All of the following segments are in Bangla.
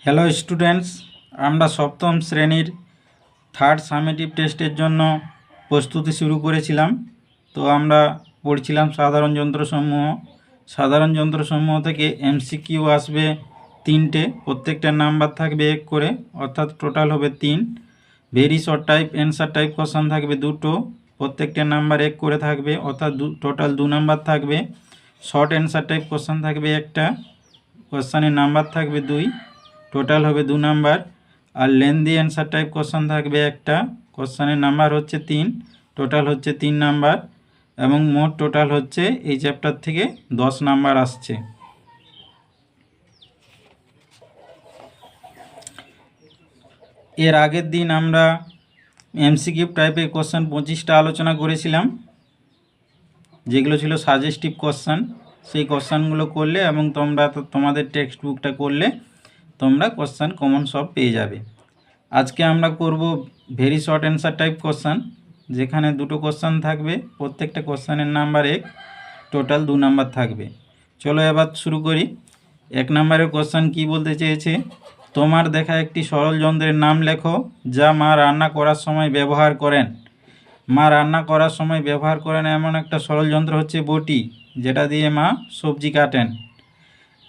হ্যালো স্টুডেন্টস, আমরা সপ্তম শ্রেণীর থার্ড সামেটিভ টেস্টের জন্য প্রস্তুতি শুরু করেছিলাম। তো আমরা পড়ছিলাম সাধারণ যন্ত্রসমূহ থেকে এমসিকিউ আসবে 3টে, প্রত্যেকটার নাম্বার থাকবে 1 করে, অর্থাৎ টোটাল হবে 3। Very short type answer type question থাকবে 2টো, প্রত্যেকটার নাম্বার 1 করে থাকবে, অর্থাৎ টোটাল 2 নাম্বার থাকবে। শর্ট অ্যান্সার টাইপ কোশ্চেন থাকবে 1টা, কোশ্চেনের নাম্বার থাকবে 2, টোটাল হবে 2 নাম্বার। আর লেন্দি অ্যান্সার টাইপ কোশ্চেন থাকবে 1টা, কোশ্চেনের নাম্বার হচ্ছে 3, টোটাল হচ্ছে 3 নাম্বার, এবং মোট টোটাল হচ্ছে এই চ্যাপ্টার থেকে 10 নাম্বার আসছে। এর আগের দিন আমরা এমসিকিউ টাইপের কোশ্চেন 25টা আলোচনা করেছিলাম, যেগুলো ছিল সাজেস্টিভ কোশ্চেন। সেই কোশ্চেনগুলো করলে এবং তোমরা তোমাদের টেক্সট বুকটা করলে তোমরা কোশ্চেন কমন সব পেয়ে যাবে। আজকে আমরা করব very short answer type question, যেখানে 2টো কোশ্চেন থাকবে, প্রত্যেকটা কোশ্চেনের নাম্বার 1, টোটাল 2 নাম্বার থাকবে। চলো এবার শুরু করি। 1 নম্বরের কোশ্চেন কি বলতে চেয়েছে, তোমার দেখা একটি সরল যন্ত্রের নাম লেখো যা মা রান্না করার সময় ব্যবহার করেন। মা রান্না করার সময় ব্যবহার করেন এমন একটা সরল যন্ত্র হচ্ছে বটি, যেটা দিয়ে মা সবজি কাটেন।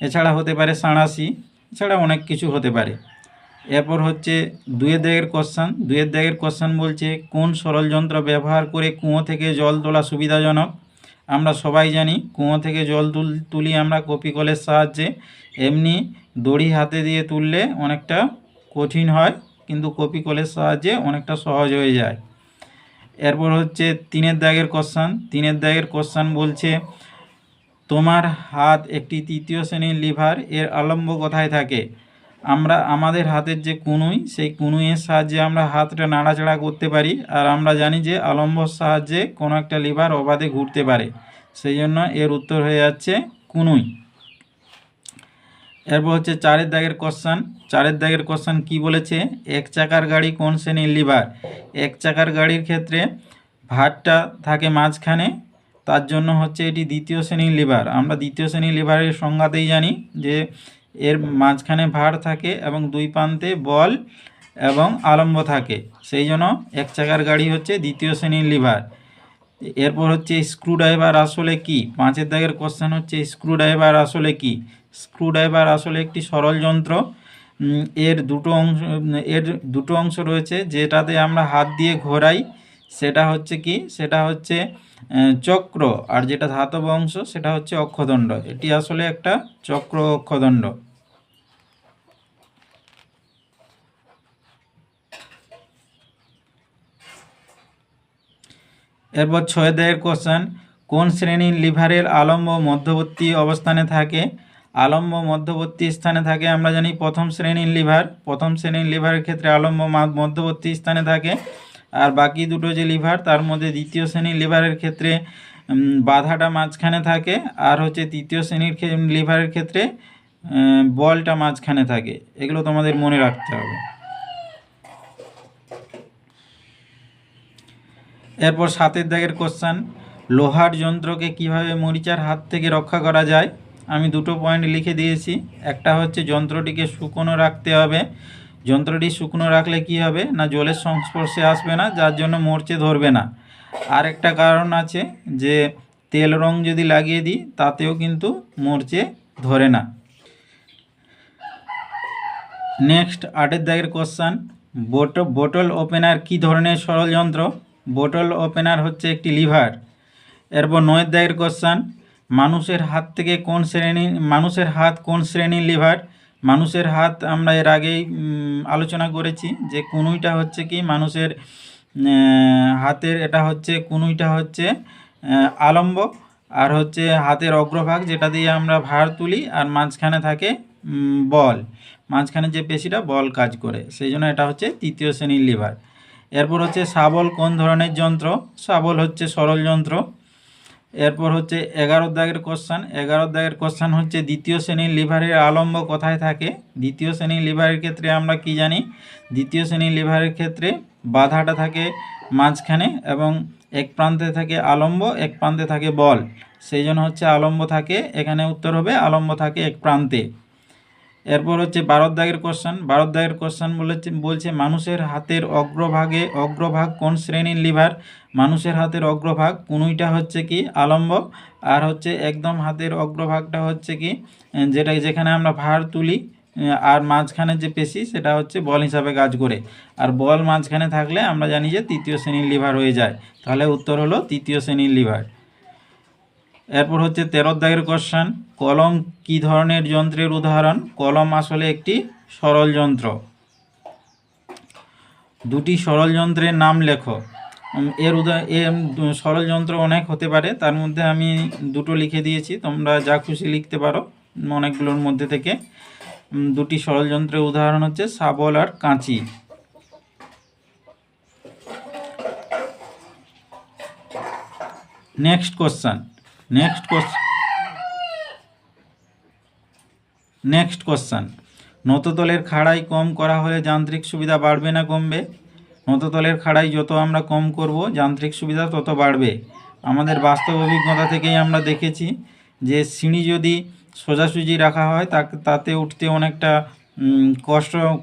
এছাড়া হতে পারে সাঁড়াশি, এছাড়া অনেক কিছু হতে পারে। এরপর হচ্ছে 2 দাগের কোশ্চেন। 2 দাগের কোশ্চেন বলছে কোন সরল যন্ত্র ব্যবহার করে কুয়ো থেকে জল তোলা সুবিধাজনক। আমরা সবাই জানি কুয়ো থেকে জল তুলি আমরা কপি কলের সাহায্যে। এমনি দড়ি হাতে দিয়ে তুললে অনেকটা কঠিন হয়, কিন্তু কপি কলের সাহায্যে অনেকটা সহজ হয়ে যায়। এরপর হচ্ছে 3 দাগের কোশ্চেন। 3 দাগের কোশ্চেন বলছে তোমার হাত একটি তৃতীয় শ্রেণীর লিভার, এর আলম্ব কোথায় থাকে। আমরা আমাদের হাতের যে কনুই, সেই কনুইয়ের সাহায্যে আমরা হাতটা নাড়াচাড়া করতে পারি, আর আমরা জানি যে আলম্বর সাহায্যে কোনো একটা লিভার অবাধে ঘুরতে পারে, সেই জন্য এর উত্তর হয়ে যাচ্ছে কনুই। এরপর হচ্ছে 4 দাগের কোশ্চেন। 4 দাগের কোশ্চেন কি বলেছে, 1 চাকার গাড়ি কোন শ্রেণীর লিভার। 1 চাকার গাড়ির ক্ষেত্রে ভারটা থাকে মাঝখানে, তার জন্য হচ্ছে এটি দ্বিতীয় শ্রেণীর লিভার। আমরা দ্বিতীয় শ্রেণীর লিভারের সংজ্ঞাতেই জানি যে এর মাঝখানে ভার থাকে এবং 2 প্রান্তে বল এবং আলম্ব থাকে, সেই জন্য 1 চাকার গাড়ি হচ্ছে দ্বিতীয় শ্রেণীর লিভার। এরপর হচ্ছে স্ক্রুড্রাইভার আসলে কি। 5 দাগের কোশ্চেন হচ্ছে স্ক্রুড্রাইভার আসলে কি। স্ক্রুড্রাইভার আসলে একটি সরল যন্ত্র। এর দুটো অংশ রয়েছে, যেটাতে আমরা হাত দিয়ে ঘোরাই সেটা হচ্ছে কি, সেটা হচ্ছে চক্র, আর যেটা ধাতব অংশ সেটা হচ্ছে অক্ষদণ্ড। এটি আসলে একটা চক্র অক্ষদণ্ড। এরপর 6 দাগের কোশ্চেন, কোন শ্রেণীর লিভারের আলম্ব মধ্যবর্তী অবস্থানে থাকে। আলম্ব মধ্যবর্তী স্থানে থাকে আমরা জানি প্রথম শ্রেণীর লিভার। প্রথম শ্রেণীর লিভারের ক্ষেত্রে আলম্ব মধ্যবর্তী স্থানে থাকে, আর বাকি দুটো যে লিভার তার মধ্যে দ্বিতীয় শ্রেণীর লিভারের ক্ষেত্রে বাধাটা মাঝখানে থাকে, আর হচ্ছে তৃতীয় শ্রেণীর লিভারের ক্ষেত্রে বলটা মাঝখানে থাকে। এগুলো তোমাদের মনে রাখতে হবে। এরপর 7 দাগের কোশ্চেন, লোহার যন্ত্রকে কিভাবে মরিচার হাত থেকে রক্ষা করা যায়। আমি 2টো পয়েন্ট লিখে দিয়েছি। একটা হচ্ছে যন্ত্রটিকে শুকনো রাখতে হবে। যন্ত্রটি শুকনো রাখলে কি হবে না, জলের সংস্পর্শে আসবে না, যার জন্য মরচে ধরবে না। আর একটা কারণ আছে যে তেল রং যদি লাগিয়ে দিই তাতেও কিন্তু মরচে ধরে না। নেক্সট 8 দাগের কোশ্চেন, বোটল ওপেনার কি ধরনের সরল যন্ত্র। বোটল ওপেনার হচ্ছে একটি লিভার। এরপর 9 দাগের কোশ্চেন, মানুষের হাত কোন শ্রেণীর লিভার। মানুষের হাত আমরা এর আগেই আলোচনা করেছি যে কনুইটা হচ্ছে কি মানুষের হাতের, এটা হচ্ছে কনুইটা হচ্ছে আলম্ব, আর হচ্ছে হাতের অগ্রভাগ যেটা দিয়ে আমরা ভার তুলি, আর মাঝখানে থাকে বল, মাঝখানে যে পেশিটা বল কাজ করে, সেই জন্য এটা হচ্ছে তৃতীয় শ্রেণীর লিভার। এরপর হচ্ছে শাবল কোন ধরনের যন্ত্র। শাবল হচ্ছে সরল যন্ত্র। এরপর হচ্ছে 11 দাগের কোশ্চেন। 11 দাগের কোশ্চেন হচ্ছে দ্বিতীয় শ্রেণীর লিভারের আলম্ব কোথায় থাকে। দ্বিতীয় শ্রেণীর লিভারের ক্ষেত্রে আমরা কি জানি, দ্বিতীয় শ্রেণীর লিভারের ক্ষেত্রে বাধাটা থাকে মাঝখানে, এবং এক প্রান্তে থাকে আলম্ব, এক প্রান্তে থাকে বল, সেই জন্য হচ্ছে আলম্ব থাকে, এখানে উত্তর হবে আলম্ব থাকে এক প্রান্তে। এরপর হচ্ছে 12 দাগের কোশ্চেন। 12 দাগের কোশ্চেন বলছে মানুষের হাতের অগ্রভাগ কোন শ্রেণীর লিভার? মানুষের হাতের অগ্রভাগ কোনইটা হচ্ছে কি আলম্ব, আর হচ্ছে একদম হাতের অগ্রভাগটা হচ্ছে কি যেখানে আমরা ভার তুলি, আর মাঝখানে যে পেশি সেটা হচ্ছে বল হিসাবে কাজ করে। আর বল মাঝখানে থাকলে আমরা জানি যে তৃতীয় শ্রেণীর লিভার হয়ে যায়। তাহলে উত্তর হলো তৃতীয় শ্রেণীর লিভার। এরপর হচ্ছে 13 দাগের কোশ্চেন, কলম কি ধরনের যন্ত্রের উদাহরণ? কলম আসলে একটি সরল যন্ত্র। দুটি সরল যন্ত্রের নাম লেখো। এর সরল যন্ত্র অনেক হতে পারে, তার মধ্যে আমি দুটো লিখে দিয়েছি, তোমরা যা খুশি লিখতে পারো অনেকগুলোর মধ্যে থেকে। দুটি সরল যন্ত্রের উদাহরণ হচ্ছে শাবল আর কাঁচি। নেক্সট কোশ্চেন, নততলের খাড়াই কম করা হলে যান্ত্রিক সুবিধা বাড়বে না কমবে? নততলের খাড়াই যত আমরা কম করব যান্ত্রিক সুবিধা তত বাড়বে। আমাদের বাস্তব অভিজ্ঞতা থেকেই আমরা দেখেছি যে সিঁড়ি যদি সোজাসুজি রাখা হয় তাতে উঠতে অনেকটা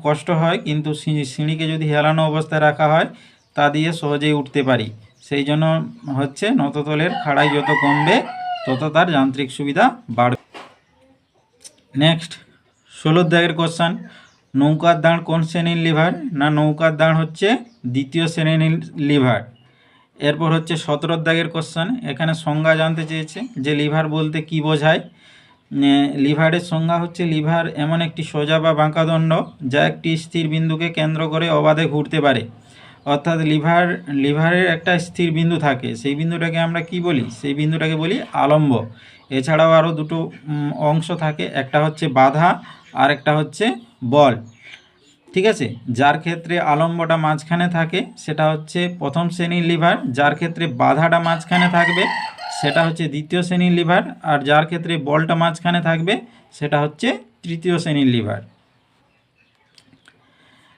কষ্ট হয়, কিন্তু সিঁড়িকে যদি হেলানো অবস্থায় রাখা হয় তা দিয়ে সহজেই উঠতে পারি। সেই জন্য হচ্ছে নততলের খাড়াই যত কমবে তত তার যান্ত্রিক সুবিধা বাড়বে। নেক্সট 16 দাগের কোশ্চেন, নৌকার দাঁড় কোন শ্রেণীর লিভার? না, নৌকার দাঁড় হচ্ছে দ্বিতীয় শ্রেণীর লিভার। এরপর হচ্ছে 17 দাগের কোশ্চেন, এখানে সংজ্ঞা জানতে চেয়েছে যে লিভার বলতে কি বোঝায়। লিভারের সংজ্ঞা হচ্ছে লিভার এমন একটি সোজা বা বাঁকা দণ্ড যা একটি স্থির বিন্দুকে কেন্দ্র করে অবাধে ঘুরতে পারে। অর্থাৎ লিভারের একটা স্থির বিন্দু থাকে, সেই বিন্দুটাকে আমরা কি বলি? সেই বিন্দুটাকে বলি আলম্ব। এছাড়াও আরও দুটো অংশ থাকে, একটা হচ্ছে বাধা আর একটা হচ্ছে বল। ঠিক আছে, যার ক্ষেত্রে আলম্বটা মাঝখানে থাকে সেটা হচ্ছে প্রথম শ্রেণীর লিভার, যার ক্ষেত্রে বাধাটা মাঝখানে থাকবে সেটা হচ্ছে দ্বিতীয় শ্রেণীর লিভার, আর যার ক্ষেত্রে বলটা মাঝখানে থাকবে সেটা হচ্ছে তৃতীয় শ্রেণীর লিভার।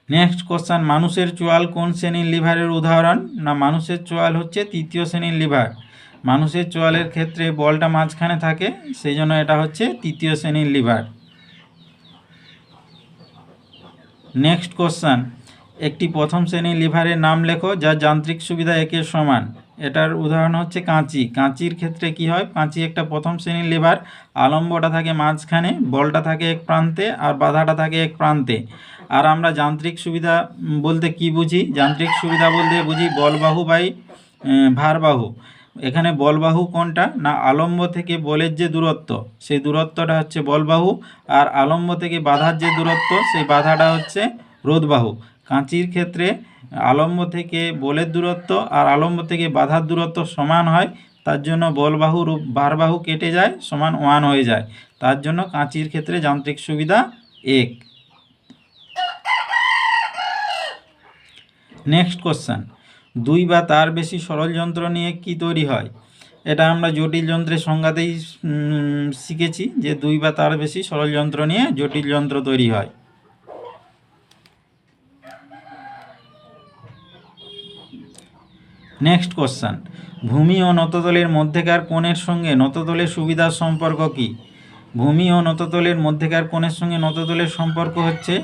নেক্সট কোশ্চেন, মানুষের চোয়াল কোন শ্রেণীর লিভারের উদাহরণ? না, মানুষের চোয়াল হচ্ছে তৃতীয় শ্রেণীর লিভার। মানুষের চোয়ালের ক্ষেত্রে বলটা মাঝখানে থাকে, সেই জন্য এটা হচ্ছে তৃতীয় শ্রেণীর লিভার। নেক্সট কোশ্চেন, একটি প্রথম শ্রেণীর লিভারের নাম লেখো যার যান্ত্রিক সুবিধা একের সমান। এটার উদাহরণ হচ্ছে কাঁচি। কাঁচির ক্ষেত্রে কি হয়? কাঁচি একটা প্রথম শ্রেণীর লিভার, আলম্বটা থাকে মাঝখানে, বলটা থাকে এক প্রান্তে আর বাধাটা থাকে এক প্রান্তে। আর আমরা যান্ত্রিক সুবিধা বলতে কি বুঝি? যান্ত্রিক সুবিধা বলতে বুঝি বলবাহু বাই ভারবাহু। এখানে বলবাহু কোনটা? না, আলম্ব থেকে বলের যে দূরত্ব সেই দূরত্বটা হচ্ছে বলবাহু, আর আলম্ব থেকে বাধার যে দূরত্ব সেই বাধাটা হচ্ছে রোধবাহু। কাঁচির ক্ষেত্রে আলম্ব থেকে বলের দূরত্ব আর আলম্ব থেকে বাধার দূরত্ব সমান হয়, তার জন্য বলবাহু ভারবাহু কেটে যায়, সমান 1 হয়ে যায়। তার জন্য কাঁচির ক্ষেত্রে যান্ত্রিক সুবিধা 1। নেক্সট কোশ্চেন, 2 বা তার বেশি সরল যন্ত্র নিয়ে কি তৈরি হয়? এটা আমরা জটিল যন্ত্রের সংজ্ঞাতেই শিখেছি যে 2 বা তার বেশি সরল যন্ত্র নিয়ে জটিল যন্ত্র তৈরি হয়। নেক্সট কোশ্চেন, ভূমি ও নততলের মধ্যেকার কোণের সঙ্গে নততলের সুবিধার সম্পর্ক কি? ভূমি ও নততলের মধ্যেকার কোণের সঙ্গে নততলের সম্পর্ক হচ্ছে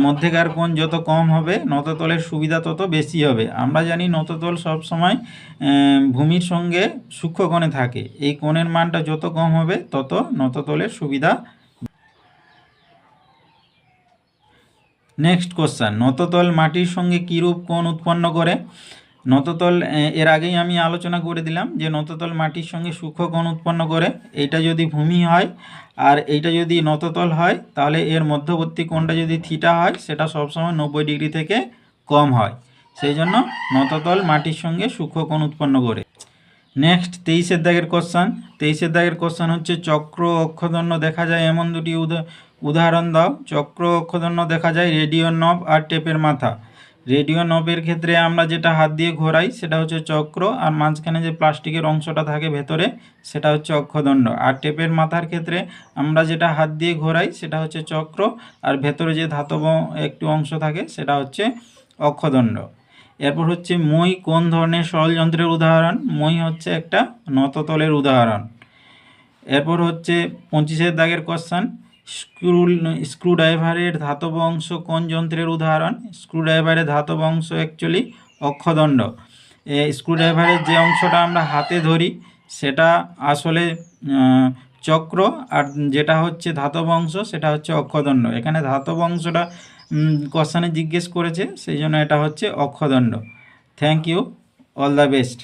মধ্যেকার কোণ যত কম হবে নততলের সুবিধা তত বেশি হবে। আমরা জানি নততল সবসময় ভূমির সঙ্গে সূক্ষ্ম কোণে থাকে, এই কোণের মানটা যত কম হবে তত নততলের সুবিধা। নেক্সট কোশ্চেন, নততল মাটির সঙ্গে কীরূপ কোণ উৎপন্ন করে? নততল এর আগেই আমি আলোচনা করে দিলাম যে নততল মাটির সঙ্গে সূক্ষ্ম কোণ উৎপন্ন করে। এইটা যদি ভূমি হয় আর এইটা যদি নততল হয় তাহলে এর মধ্যবর্তী কোণটা যদি থিটা হয় সেটা সবসময় 90 ডিগ্রি থেকে কম হয়, সেই জন্য নততল মাটির সঙ্গে সূক্ষ্ম কোণ উৎপন্ন করে। নেক্সট 23 দাগের কোশ্চেন। 23 দাগের কোশ্চেন হচ্ছে চক্র অক্ষদণ্ড দেখা যায় এমন দুটি উদাহরণ দাও। চক্র অক্ষদণ্ড দেখা যায় রেডিও নব আর টেপের মাথা। রেডিও নবের ক্ষেত্রে আমরা যেটা হাত দিয়ে ঘোরাই সেটা হচ্ছে চক্র, আর মাঝখানে যে প্লাস্টিকের অংশটা থাকে ভেতরে সেটা হচ্ছে অক্ষদণ্ড। আর টেপের মাথার ক্ষেত্রে আমরা যেটা হাত দিয়ে ঘোরাই সেটা হচ্ছে চক্র, আর ভেতরে যে ধাতব একটু অংশ থাকে সেটা হচ্ছে অক্ষদণ্ড। এরপর হচ্ছে মই কোন ধরনের সরল যন্ত্রের উদাহরণ? মই হচ্ছে একটা নততলের উদাহরণ। এরপর হচ্ছে 25 দাগের কোশ্চেন, স্ক্রুড্রাইভারের ধাতব অংশ কোন যন্ত্রের উদাহরণ? স্ক্রুড্রাইভারের ধাতব অংশ অ্যাকচুয়ালি অক্ষদণ্ড। স্ক্রুড্রাইভারের যে অংশটা আমরা হাতে ধরি সেটা আসলে চক্র, আর যেটা হচ্ছে ধাতব অংশ সেটা হচ্ছে অক্ষদণ্ড। এখানে ধাতব অংশটা কোশ্চেনে জিজ্ঞেস করেছে, সেই জন্য এটা হচ্ছে অক্ষদণ্ড। Thank you, all the best.